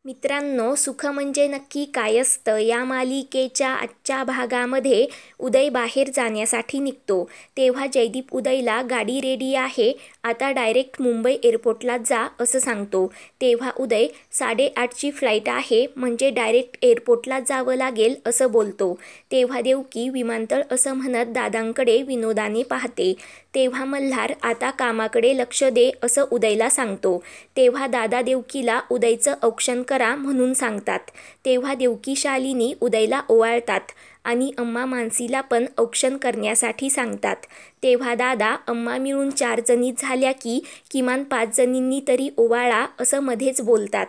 मित्रांनो, सुख म्हणजे नक्की काय असतं या मालिकेच्या आजच्या भागामध्ये उदय बाहेर जाण्यासाठी निघतो. तेव्हा जयदीप उदयला गाडी रेडी आहे, आता डायरेक्ट मुंबई एअरपोर्टला जा असं सांगतो. तेव्हा उदय 8:30ची फ्लाईट आहे, म्हणजे डायरेक्ट एअरपोर्टला जावं लागेल असं बोलतो. तेव्हा देवकी विमानतळ असं म्हणत दादांकडे विनोदाने पाहते. तेव्हा मल्हार आता कामाकडे लक्ष दे असं उदयला सांगतो. तेव्हा दादा देवकीला उदयचं औक्षण करा म्हणून सांगतात. तेव्हा देवकी शालिनी उदयला ओवाळतात आणि अम्मा मानसीला पण औक्षण करण्यासाठी सांगतात. तेव्हा दादा अम्मा मिळून 4 जणी झाल्या की किमान 5 जणींनी तरी ओवाळा असं मध्येच बोलतात.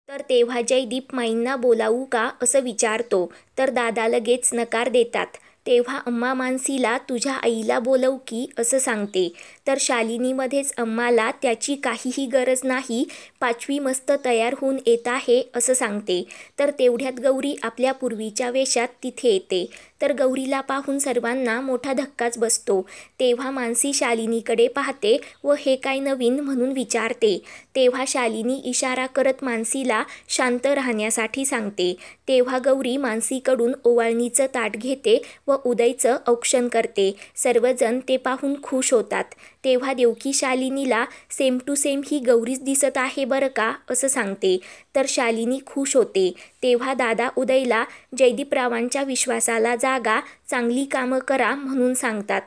तर तेव्हा जयदीप माईंना बोलावू का असं विचारतो, तर दादा लगेच नकार देतात. तेव्हा अम्मा मानसीला तुझ्या आईला बोलव की असं सांगते. तर शालिनीमध्येच अम्माला त्याची काहीही गरज नाही, 5वी मस्त तयार होऊन येत आहे असं सांगते. तर तेवढ्यात गौरी आपल्या पूर्वीच्या वेशात तिथे येते. तर गौरीला पाहून सर्वांना मोठा धक्काच बसतो. तेव्हा मानसी शालिनीकडे पाहते व हे काय नवीन म्हणून विचारते. तेव्हा शालिनी इशारा करत मानसीला शांत राहण्यासाठी सांगते. तेव्हा गौरी मानसीकडून ओवाळणीचं ताट घेते व उदयचं औक्षण करते. सर्वजण ते पाहून खुश होतात. तेव्हा देवकी शालिनीला सेम टू सेम ही गौरीच दिसत आहे बरं का असं सांगते. तर शालिनी खुश होते. तेव्हा दादा उदयला जयदीपरावांच्या विश्वासाला जागा, चांगली कामं करा म्हणून सांगतात.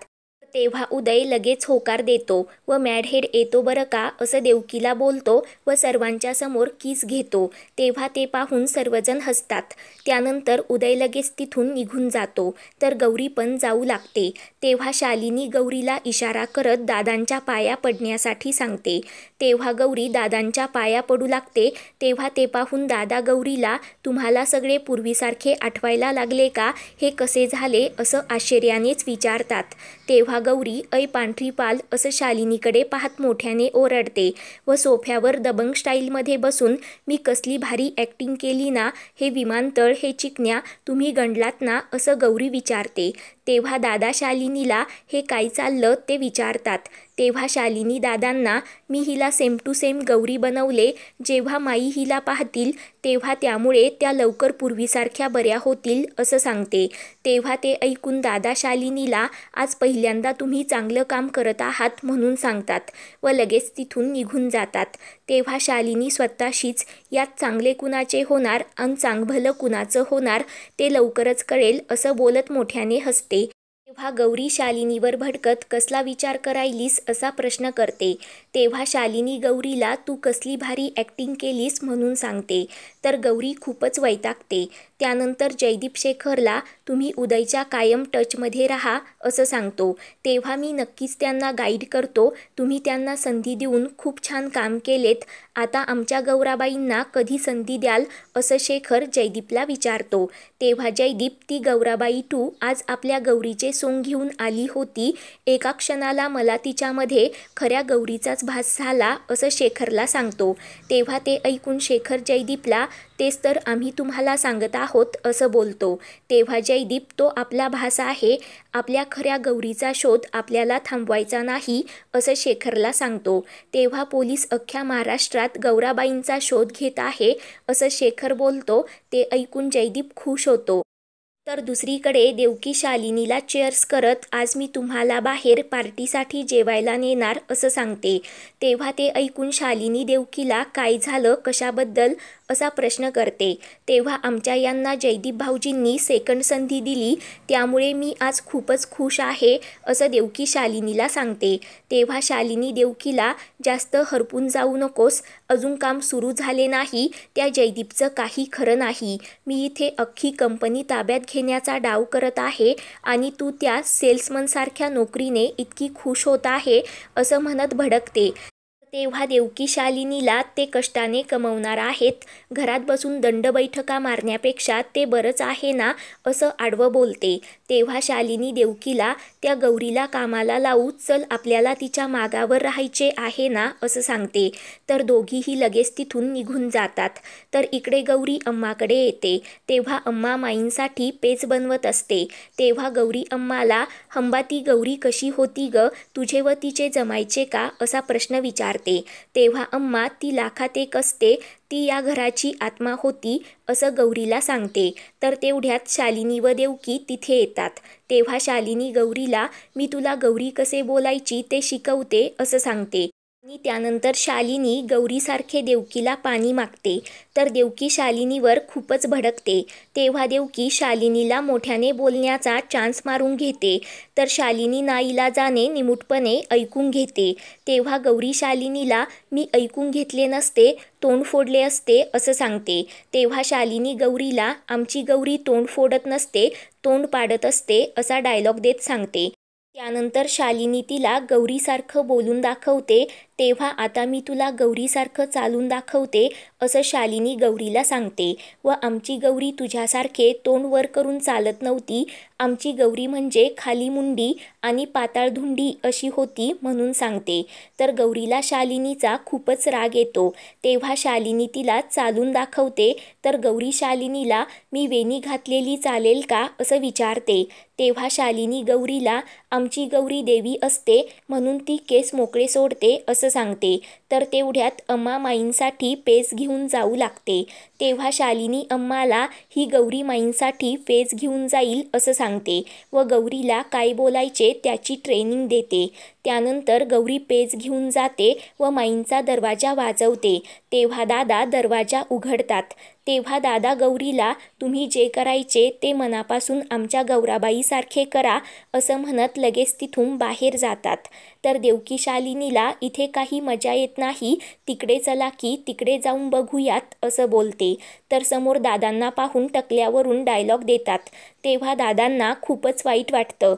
तेव्हा उदय लगेच होकार देतो व मॅडहेड येतो बरं का असं देवकीला बोलतो व सर्वांच्या समोर किस घेतो. तेव्हा ते पाहून सर्वजण हसतात. त्यानंतर उदय लगेच तिथून निघून जातो. तर गौरी पण जाऊ लागते. तेव्हा शालिनी गौरीला इशारा करत दादांच्या पाया पडण्यासाठी सांगते. तेव्हा गौरी दादांच्या पाया पडू लागते. तेव्हा ते पाहून दादा गौरीला तुम्हाला सगळे पूर्वीसारखे आठवायला लागले का, हे कसे झाले असं आश्चर्यानेच विचारतात. तेव्हा गौरी ऐ पांढरी पाल असं शालिनीकडे पाहत मोठ्याने ओरडते व सोफ्यावर दबंग स्टाईलमध्ये बसून मी कसली भारी ॲक्टिंग केली ना, हे विमानतळ, हे चिकन्या तुम्ही गंडलात ना असं गौरी विचारते. तेव्हा दादा शालिनीला हे काय चाललं ते विचारतात. तेव्हा शालिनी दादांना मी हिला सेम टू सेम गौरी बनवले, जेव्हा माई हिला पाहतील तेव्हा त्यामुळे त्या लवकर पूर्वीसारख्या बऱ्या होतील असं सांगते. तेव्हा ते ऐकून दादा शालिनीला आज पहिल्यांदा तुम्ही चांगलं काम करत आहात म्हणून सांगतात व लगेच तिथून निघून जातात. तेव्हा शालिनी स्वतःशीच यात चांगले कुणाचे होणार आणि चांगभलं कुणाचं होणार ते लवकरच कळेल असं बोलत मोठ्याने हसते. तेव्हा गौरी शालिनीवर भडकत कसला विचार करायलीस असा प्रश्न करते. तेव्हा शालिनी गौरीला तू कसली भारी ॲक्टिंग केलीस म्हणून सांगते. तर गौरी खूपच वैतागते. त्यानंतर जयदीप शेखरला तुम्ही उदयच्या कायम टचमध्ये राहा असं सांगतो. तेव्हा मी नक्कीच त्यांना गाईड करतो, तुम्ही त्यांना संधी देऊन खूप छान काम केलेत, आता आमच्या गौराबाईंना कधी संधी द्याल असं शेखर जयदीपला विचारतो. तेव्हा जयदीप ती गौराबाई टू आज आपल्या गौरीचे सोंग घेऊन आली होती, एका क्षणाला मला तिच्यामध्ये खऱ्या गौरीचाच भास झाला असं शेखरला सांगतो. तेव्हा ते ऐकून शेखर जयदीपला तेच तर आम्ही तुम्हाला सांगत आहोत असं बोलतो. तेव्हा जयदीप तो आपला भास आहे, आपल्या खऱ्या गौरीचा शोध आपल्याला थांबवायचा नाही असं शेखरला सांगतो. तेव्हा पोलीस अख्ख्या महाराष्ट्रात गौराबाईंचा शोध घेत आहे असं शेखर बोलतो. ते ऐकून जयदीप खुश होतो. तर दुसरीकडे देवकी शालिनीला चेअर्स करत आज मी तुम्हाला बाहेर पार्टीसाठी जेवायला नेणार असं सांगते. तेव्हा ते ऐकून शालिनी देवकीला काय झालं, कशाबद्दल असा प्रश्न करते. तेव्हा आमच्या यांना जयदीप भाऊजींनी सेकंड संधी दिली, त्यामुळे मी आज खूपच खुश आहे असं देवकी शालिनीला सांगते. तेव्हा शालिनी देवकीला जास्त हरपून जाऊ नकोस, अजून काम सुरू झाले नाही, त्या जयदीपचं काही खरं नाही, मी इथे अख्खी कंपनी ताब्यात घेण्याचा डाव करत आहे आणि तू त्या सेल्समनसारख्या नोकरीने इतकी खुश होत आहे असं म्हणत भडकते. तेव्हा देवकी शालिनीला ते कष्टाने कमवणार आहेत, घरात बसून दंड बैठका मारण्यापेक्षा ते बरंच आहे ना असं आडवं बोलते. तेव्हा शालिनी देवकीला त्या गौरीला कामाला लावू चल, आपल्याला तिच्या मागावर राहायचे आहे ना असं सांगते. तर दोघीही लगेच तिथून निघून जातात. तर इकडे गौरी अम्माकडे येते. तेव्हा अम्मा माईंसाठी पेज बनवत असते. तेव्हा गौरी अम्माला हंबाती गौरी कशी होती ग, तुझे व तिचे जमायचे का असा प्रश्न विचारते. विचारते तेव्हा अम्मा ती लाखात एक असते, ती या घराची आत्मा होती असं गौरीला सांगते. तर तेवढ्यात शालिनी व देवकी तिथे येतात. तेव्हा शालिनी गौरीला मी तुला गौरी कसे बोलायची ते शिकवते असं सांगते आणि त्यानंतर शालिनी गौरीसारखे देवकीला पाणी मागते. तर देवकी शालिनीवर खूपच भडकते. तेव्हा देवकी शालिनीला मोठ्याने बोलण्याचा चान्स मारून घेते. तर शालिनी नाईलाजाने निमूटपणे ऐकून घेते. तेव्हा गौरी शालिनीला मी ऐकून घेतले नसते, तोंड फोडले असते असं सांगते. तेव्हा शालिनी गौरीला आमची गौरी तोंड फोडत नसते, तोंड पाडत असते असा डायलॉग देत सांगते. त्यानंतर शालिनी तिला गौरीसारखं बोलून दाखवते. तेव्हा आता मी तुला गौरीसारखं चालून दाखवते असं शालिनी गौरीला सांगते व आमची गौरी तुझ्यासारखे तोंड वर करून चालत नव्हती, आमची गौरी म्हणजे खाली मुंडी आणि पाताळधुंडी अशी होती म्हणून सांगते. तर गौरीला शालिनीचा खूपच राग येतो. तेव्हा शालिनी तिला चालून दाखवते. तर गौरी शालिनीला मी वेणी घातलेली चालेल का असं विचारते. तेव्हा शालिनी गौरीला आमची गौरी देवी असते म्हणून ती केस मोकळे सोडते असं सांगते. तर तेवढ्यात अम्मा माईंसाठी पेज घेऊन जाऊ लागते. तेव्हा शालिनी अम्माला ही गौरी माईंसाठी पेज घेऊन जाईल असं सांगते व गौरीला काय बोलायचे त्याची ट्रेनिंग देते. त्यानंतर गौरी पेज घेऊन जाते व माईंचा दरवाजा वाजवते. तेव्हा दादा दरवाजा उघडतात. तेव्हा दादा गौरीला तुम्ही जे करायचे ते मनापासून आमच्या गौराबाईसारखे करा असं म्हणत लगेच तिथून बाहेर जातात. तर देवकी शालिनीला इथे काही मजा येत नाही, तिकडे चला की तिकडे जाऊन बघूयात असं बोलते. तर समोर दादांना पाहून टकल्यावरून डायलॉग देतात. तेव्हा दादांना खूपच वाईट वाटतं.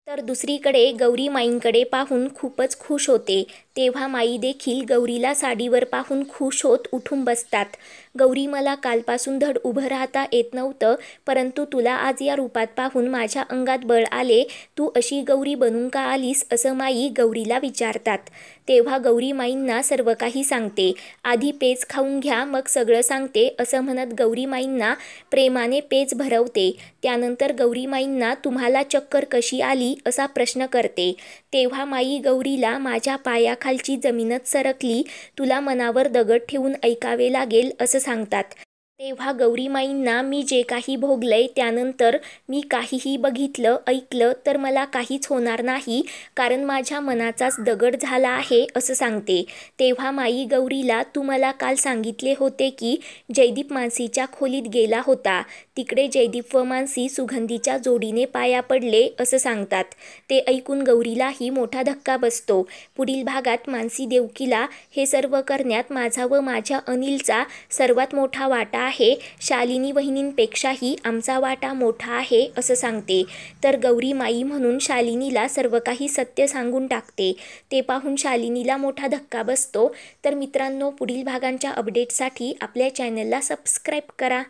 तर दुसरीकडे गौरी माईंकडे पाहून खूपच खुश होते. तेव्हा माई देखील गौरीला साडीवर पाहून खुश होत उठून बसतात. गौरी मला कालपासून धड उभं राहता येत नव्हतं, परंतु तुला आज या रूपात पाहून माझ्या अंगात बळ आले. तू अशी गौरी बनून का आलीस असं माई गौरीला विचारतात. तेव्हा गौरी माईंना सर्व काही सांगते. आधी पेज खाऊन घ्या मग सगळं सांगते असं म्हणत गौरी माईंना प्रेमाने पेज भरवते. त्यानंतर गौरी माईंना तुम्हाला चक्कर कशी आली असा प्रश्न करते. तेव्हा माई गौरीला माझ्या पायाखालची जमीनच सरकली, तुला मनावर दगड ठेवून ऐकावे लागेल असं सांगतात. तेव्हा गौरी माईंना मी जे काही भोगलंय त्यानंतर मी काहीही बघितलं ऐकलं तर मला काहीच होणार नाही, कारण माझ्या मनाचाच दगड झाला आहे असं सांगते. तेव्हा माई गौरीला तू मला काल सांगितले होते की जयदीप मानसीच्या खोलीत गेला होता, तिकडे जयदीप व मानसी सुगंधीच्या जोडीने पाया पडले असं सांगतात. ते ऐकून गौरीलाही मोठा धक्का बसतो. पुढील भागात मानसी देवकीला हे सर्व करण्यात माझा व माझ्या अनिलचा सर्वात मोठा वाटा आहे, शालिनी वहिनींपेक्षाही आमचा वाटा मोठा आहे असं सांगते. तर गौरी माई म्हणून शालिनीला सर्व काही सत्य सांगून टाकते. ते पाहून शालिनीला मोठा धक्का बसतो. तर मित्रांनो, पुढील भागांच्या अपडेटसाठी आपल्या चॅनलला सबस्क्राईब करा.